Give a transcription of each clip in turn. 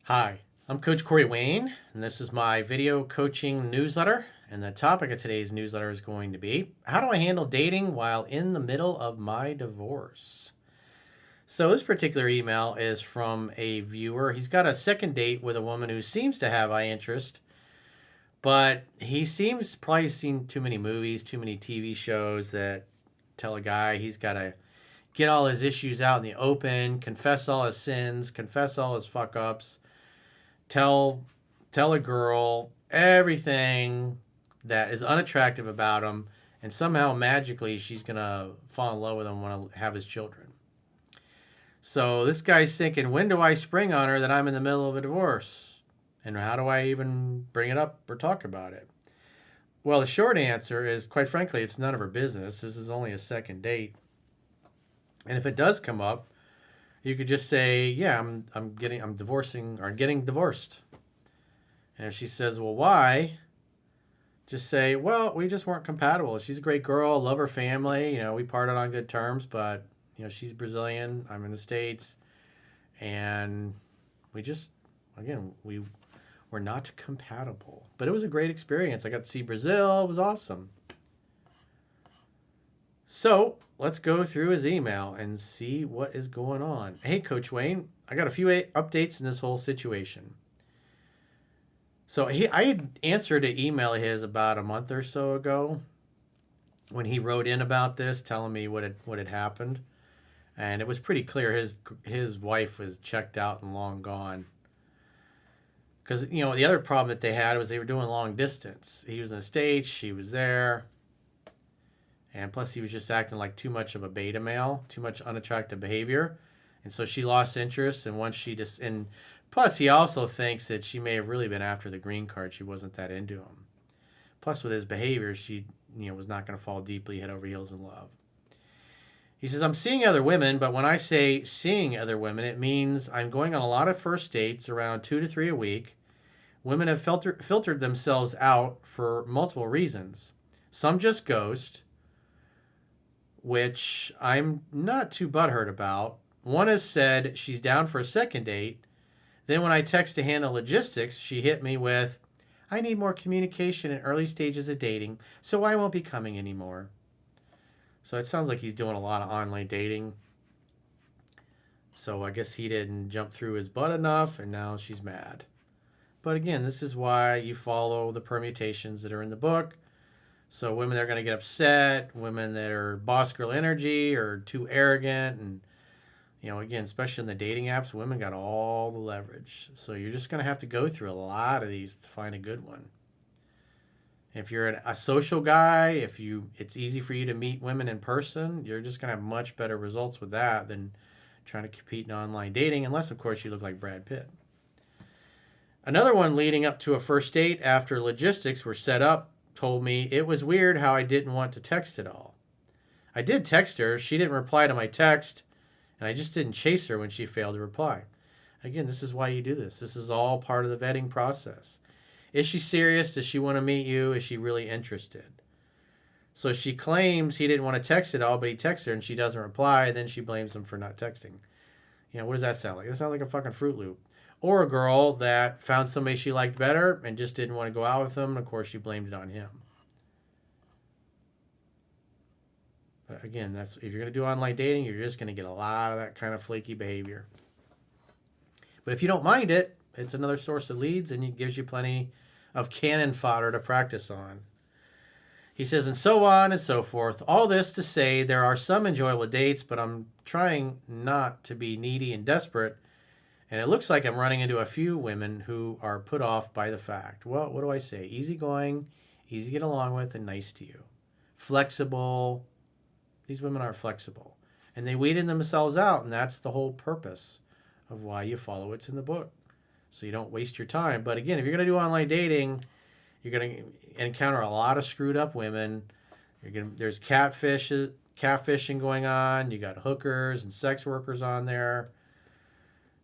Hi, I'm Coach Corey Wayne, and this is my video coaching newsletter. And the topic of today's newsletter is going to be how do I handle dating while in the middle of my divorce? So, this particular email is from a viewer. He's got a second date with a woman who seems to have eye interest, but he seems probably seen too many movies, too many TV shows that tell a guy he's got to get all his issues out in the open, confess all his sins, confess all his fuck ups, tell tell a girl everything that is unattractive about him, and somehow magically she's gonna fall in love with him and want to have his children. So this guy's thinking, when do I spring on her that I'm in the middle of a divorce? And how do I even bring it up or talk about it? Well, the short answer is, quite frankly, it's none of her business. This is only a second date. And if it does come up, you could just say, "Yeah, I'm divorcing or getting divorced." And if she says, "Well, why?" Just say, "Well, we just weren't compatible. She's a great girl, love her family. We parted on good terms, but she's Brazilian. I'm in the States, and we just, again, we were not compatible. But it was a great experience. I got to see Brazil. It was awesome." So let's go through his email and see what is going on. Hey, Coach Wayne, I got a few updates in this whole situation. So I had answered an email of his about a month or so ago when he wrote in about this, telling me what had happened, and it was pretty clear his wife was checked out and long gone. Because the other problem that they had was they were doing long distance. He was in the States, she was there, and plus he was just acting like too much of a beta male, too much unattractive behavior, and so she lost interest. And once she just and plus, he also thinks that she may have really been after the green card. She wasn't that into him. Plus, with his behavior, she was not going to fall deeply head over heels in love. He says, "I'm seeing other women, but when I say seeing other women, it means I'm going on a lot of first dates, around 2 to 3 a week. Women have filtered themselves out for multiple reasons. Some just ghost, which I'm not too butthurt about. One has said she's down for a second date. Then when I text to handle logistics, she hit me with, 'I need more communication in early stages of dating, so I won't be coming anymore.'" So it sounds like he's doing a lot of online dating. So I guess he didn't jump through his butt enough, and now she's mad. But again, this is why you follow the permutations that are in the book. So women that are going to get upset, women that are boss girl energy or too arrogant, and again, especially in the dating apps, women got all the leverage. So you're just going to have to go through a lot of these to find a good one. If you're a social guy, it's easy for you to meet women in person, you're just going to have much better results with that than trying to compete in online dating, unless, of course, you look like Brad Pitt. Another one leading up to a first date after logistics were set up told me it was weird how I didn't want to text at all. I did text her. She didn't reply to my text, and I just didn't chase her when she failed to reply. Again, this is why you do this. This is all part of the vetting process. Is she serious? Does she want to meet you? Is she really interested? So she claims he didn't want to text at all, but he texts her and she doesn't reply. Then she blames him for not texting. What does that sound like? It sounds like a fucking Fruit Loop. Or a girl that found somebody she liked better and just didn't want to go out with him. And of course, she blamed it on him. But again, if you're going to do online dating, you're just going to get a lot of that kind of flaky behavior. But if you don't mind it, it's another source of leads and it gives you plenty of cannon fodder to practice on. He says, and so on and so forth. All this to say there are some enjoyable dates, but I'm trying not to be needy and desperate. And it looks like I'm running into a few women who are put off by the fact. Well, what do I say? Easygoing, easy to get along with, and nice to you. Flexible. These women are flexible. And they weeded themselves out, and that's the whole purpose of why you follow what's in the book. So you don't waste your time. But again, if you're going to do online dating, you're going to encounter a lot of screwed up women. There's catfishing going on. You got hookers and sex workers on there.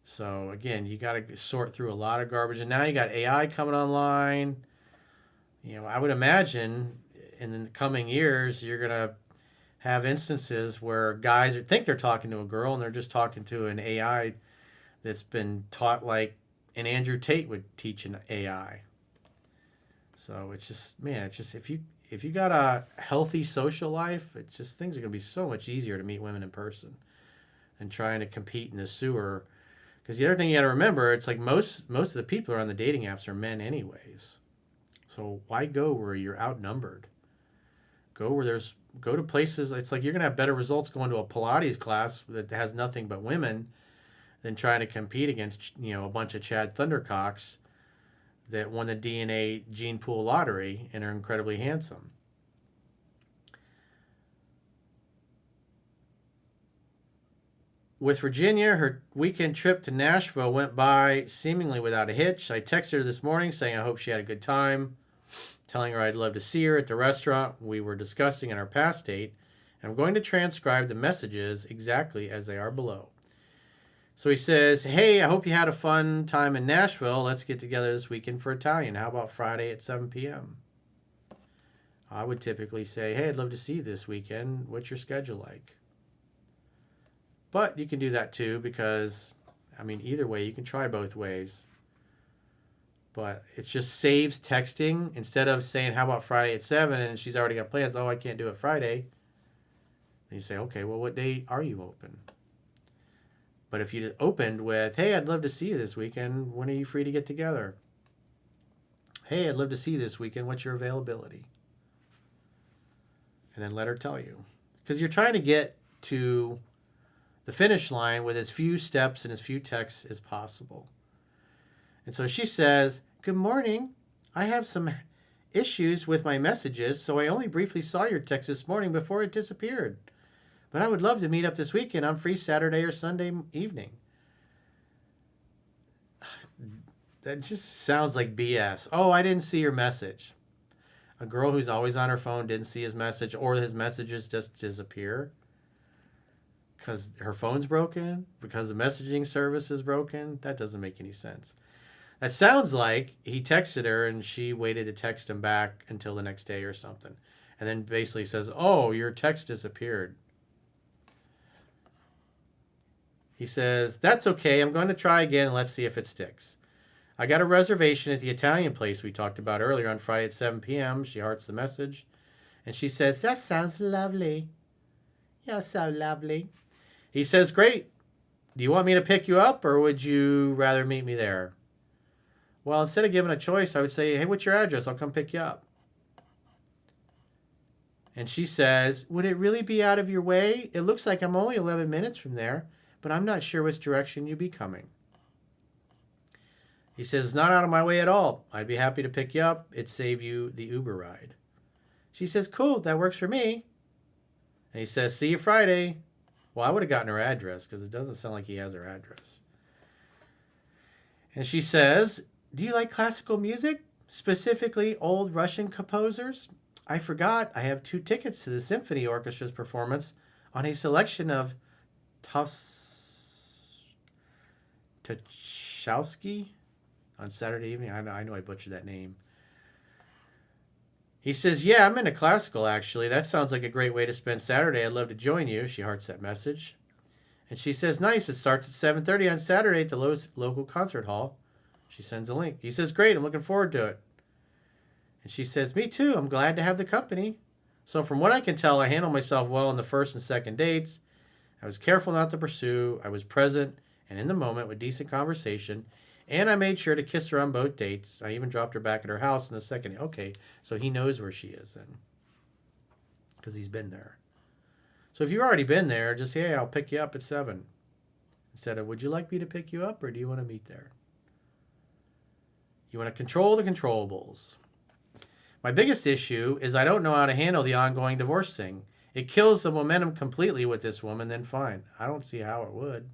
So again, you got to sort through a lot of garbage. And now you got AI coming online. I would imagine in the coming years, you're going to have instances where guys think they're talking to a girl and they're just talking to an AI that's been taught like and Andrew Tate would teach an AI. So it's just, man, it's just if you got a healthy social life, it's just things are going to be so much easier to meet women in person than trying to compete in the sewer. Because the other thing you got to remember, it's like most of the people who are on the dating apps are men anyways. So why go where you're outnumbered? Go to places. It's like you're gonna have better results going to a Pilates class that has nothing but women than trying to compete against a bunch of Chad Thundercocks that won the DNA gene pool lottery and are incredibly handsome. With Virginia, her weekend trip to Nashville went by seemingly without a hitch. I texted her this morning saying I hope she had a good time, telling her I'd love to see her at the restaurant we were discussing in our past date. And I'm going to transcribe the messages exactly as they are below. So he says, hey, I hope you had a fun time in Nashville. Let's get together this weekend for Italian. How about Friday at 7 p.m.? I would typically say, hey, I'd love to see you this weekend. What's your schedule like? But you can do that too because, either way, you can try both ways. But it just saves texting instead of saying, how about Friday at 7? And she's already got plans. Oh, I can't do it Friday. And you say, okay, well, what day are you open? But if you opened with, hey, I'd love to see you this weekend. When are you free to get together? Hey, I'd love to see you this weekend. What's your availability? And then let her tell you. Because you're trying to get to the finish line with as few steps and as few texts as possible. And so she says, good morning. I have some issues with my messages, so I only briefly saw your text this morning before it disappeared. But I would love to meet up this weekend. I'm free Saturday or Sunday evening. That just sounds like BS. Oh, I didn't see your message. A girl who's always on her phone didn't see his message, or his messages just disappear because her phone's broken, because the messaging service is broken. That doesn't make any sense. That sounds like he texted her and she waited to text him back until the next day or something. And then basically says, oh, your text disappeared. He says, that's okay. I'm going to try again and let's see if it sticks. I got a reservation at the Italian place we talked about earlier on Friday at 7 p.m. She hearts the message. And she says, that sounds lovely. You're so lovely. He says, great. Do you want me to pick you up or would you rather meet me there? Well, instead of giving a choice, I would say, hey, what's your address? I'll come pick you up. And she says, would it really be out of your way? It looks like I'm only 11 minutes from there, but I'm not sure which direction you'd be coming. He says, it's not out of my way at all. I'd be happy to pick you up. It'd save you the Uber ride. She says, cool, that works for me. And he says, see you Friday. Well, I would have gotten her address because it doesn't sound like he has her address. And she says, do you like classical music? Specifically old Russian composers? I forgot I have 2 tickets to the Symphony Orchestra's performance on a selection of Tchaikovsky on Saturday evening. I know I butchered that name. He says, yeah, I'm into classical, actually. That sounds like a great way to spend Saturday. I'd love to join you. She hearts that message. And she says, nice. It starts at 7:30 on Saturday at the local concert hall. She sends a link. He says, great. I'm looking forward to it. And she says, me too. I'm glad to have the company. So from what I can tell, I handled myself well on the first and second dates. I was careful not to pursue. I was present and in the moment with decent conversation. And I made sure to kiss her on both dates. I even dropped her back at her house in the second. Okay, so he knows where she is then. Because he's been there. So if you've already been there, just say, hey, I'll pick you up at 7. Instead of, would you like me to pick you up or do you want to meet there? You want to control the controllables. My biggest issue is I don't know how to handle the ongoing divorce thing. It kills the momentum completely with this woman, then fine. I don't see how it would.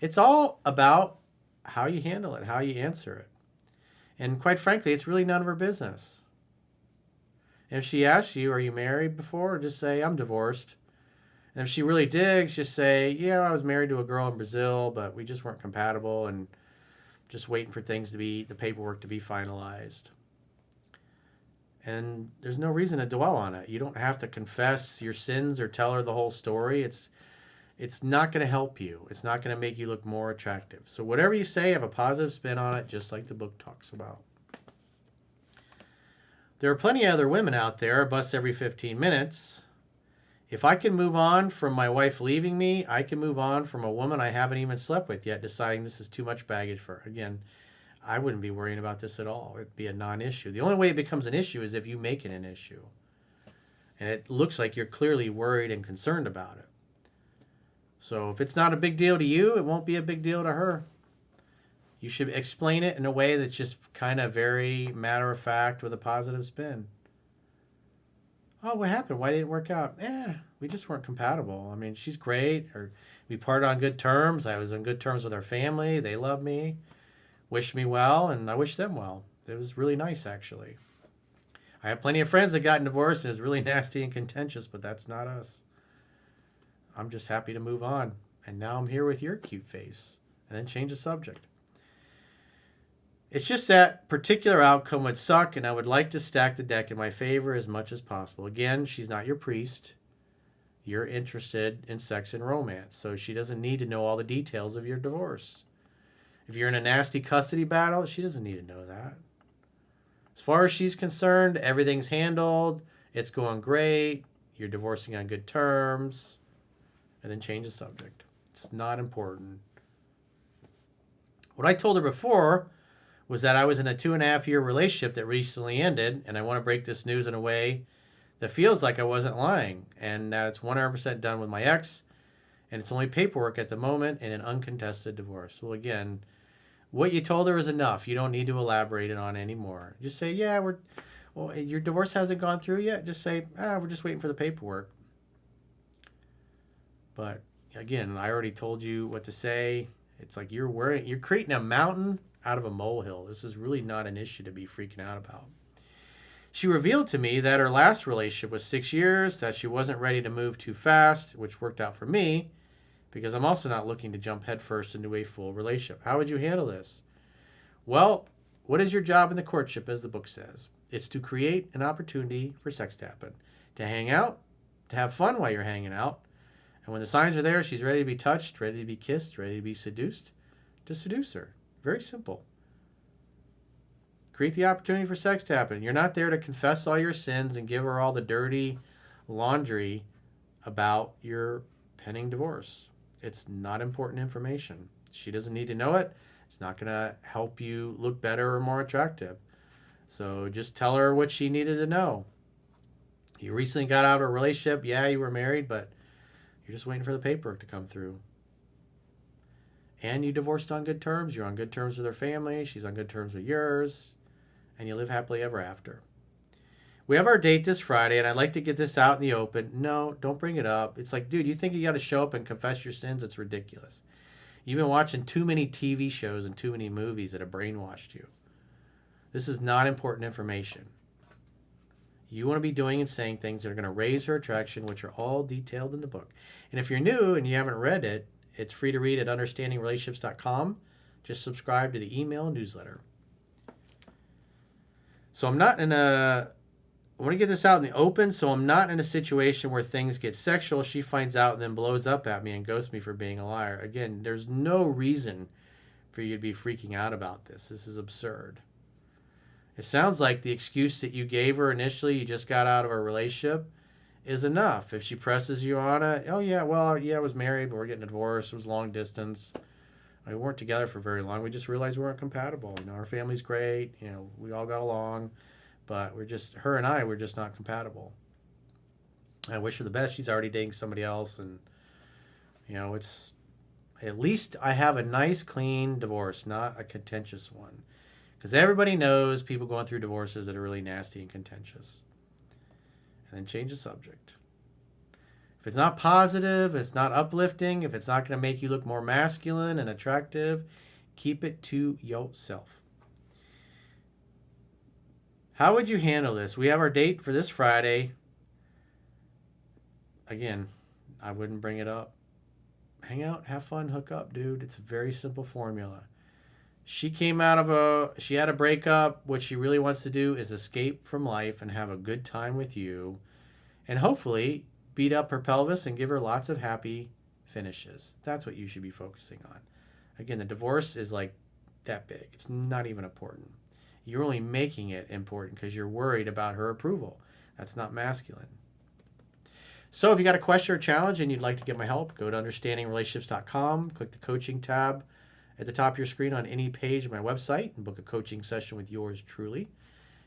It's all about how you handle it, how you answer it. And quite frankly, it's really none of her business. If she asks you, are you married before? Just say, I'm divorced. And if she really digs, just say, yeah, I was married to a girl in Brazil, but we just weren't compatible and just waiting for the paperwork to be finalized. And there's no reason to dwell on it. You don't have to confess your sins or tell her the whole story. It's it's not going to help you. It's not going to make you look more attractive. So whatever you say, have a positive spin on it, just like the book talks about. There are plenty of other women out there, a bust every 15 minutes. If I can move on from my wife leaving me, I can move on from a woman I haven't even slept with yet, deciding this is too much baggage for her. Again, I wouldn't be worrying about this at all. It'd be a non-issue. The only way it becomes an issue is if you make it an issue. And it looks like you're clearly worried and concerned about it. So if it's not a big deal to you, it won't be a big deal to her. You should explain it in a way that's just kind of very matter of fact with a positive spin. Oh, what happened? Why didn't it work out? We just weren't compatible. I mean, she's great. Or we parted on good terms. I was on good terms with our family. They love me, wished me well, and I wish them well. It was really nice, actually. I have plenty of friends that got divorced, and it was really nasty and contentious, but that's not us. I'm just happy to move on. And now I'm here with your cute face. And then change the subject. It's just that particular outcome would suck, and I would like to stack the deck in my favor as much as possible. Again, she's not your priest. You're interested in sex and romance, so she doesn't need to know all the details of your divorce. If you're in a nasty custody battle, she doesn't need to know that. As far as she's concerned, everything's handled. It's going great. You're divorcing on good terms. And then change the subject. It's not important. What I told her before was that I was in a 2.5-year relationship that recently ended, and I want to break this news in a way that feels like I wasn't lying, and that it's 100% done with my ex, and it's only paperwork at the moment in an uncontested divorce. Well, again, what you told her is enough. You don't need to elaborate it on anymore. Just say, your divorce hasn't gone through yet. Just say, we're just waiting for the paperwork. But again, I already told you what to say. It's like you're creating a mountain out of a molehill. This is really not an issue to be freaking out about. She revealed to me that her last relationship was 6 years, that she wasn't ready to move too fast, which worked out for me because I'm also not looking to jump headfirst into a full relationship. How would you handle this? Well, what is your job in the courtship, as the book says? It's to create an opportunity for sex to happen, to hang out, to have fun while you're hanging out. And when the signs are there, she's ready to be touched, ready to be kissed, ready to be seduced, to seduce her. Very simple. Create the opportunity for sex to happen. You're not there to confess all your sins and give her all the dirty laundry about your pending divorce. It's not important information. She doesn't need to know it. It's not going to help you look better or more attractive. So just tell her what she needed to know. You recently got out of a relationship. Yeah, you were married, but you're just waiting for the paperwork to come through. And you divorced on good terms. You're on good terms with her family. She's on good terms with yours. And you live happily ever after. We have our date this Friday, and I'd like to get this out in the open. No, don't bring it up. It's like, dude, you think you got to show up and confess your sins? It's ridiculous. You've been watching too many TV shows and too many movies that have brainwashed you. This is not important information. You want to be doing and saying things that are going to raise her attraction, which are all detailed in the book. And if you're new and you haven't read it, it's free to read at understandingrelationships.com. Just subscribe to the email newsletter. So I want to get this out in the open, so I'm not in a situation where things get sexual. She finds out and then blows up at me and ghosts me for being a liar. Again, there's no reason for you to be freaking out about this. This is absurd. It sounds like the excuse that you gave her initially, you just got out of a relationship, is enough. If she presses you on it, I was married, but we're getting a divorce. It was long distance. We weren't together for very long. We just realized we weren't compatible. Our family's great. We all got along, but her and I were just not compatible. I wish her the best. She's already dating somebody else, and it's at least I have a nice, clean divorce, not a contentious one. Because everybody knows people going through divorces that are really nasty and contentious. And then change the subject. If it's not positive, it's not uplifting, if it's not going to make you look more masculine and attractive, keep it to yourself. How would you handle this? We have our date for this Friday. Again, I wouldn't bring it up. Hang out, have fun, hook up, dude. It's a very simple formula. She had a breakup. What she really wants to do is escape from life and have a good time with you. And hopefully beat up her pelvis and give her lots of happy finishes. That's what you should be focusing on. Again, the divorce is like that big. It's not even important. You're only making it important because you're worried about her approval. That's not masculine. So if you got a question or challenge and you'd like to get my help, go to understandingrelationships.com, click the coaching tab at the top of your screen on any page of my website, and book a coaching session with yours truly.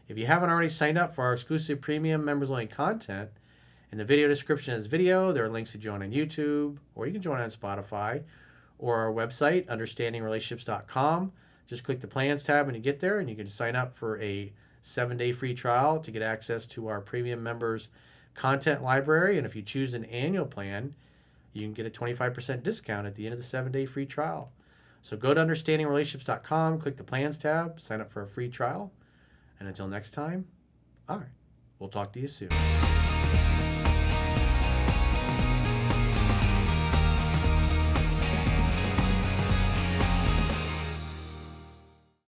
If you haven't already signed up for our exclusive premium members-only content, in the video description of this video, there are links to join on YouTube, or you can join on Spotify, or our website, understandingrelationships.com. Just click the plans tab when you get there, and you can sign up for a 7-day free trial to get access to our premium members content library. And if you choose an annual plan, you can get a 25% discount at the end of the 7-day free trial. So go to understandingrelationships.com, click the plans tab, sign up for a free trial. And until next time, all right, we'll talk to you soon.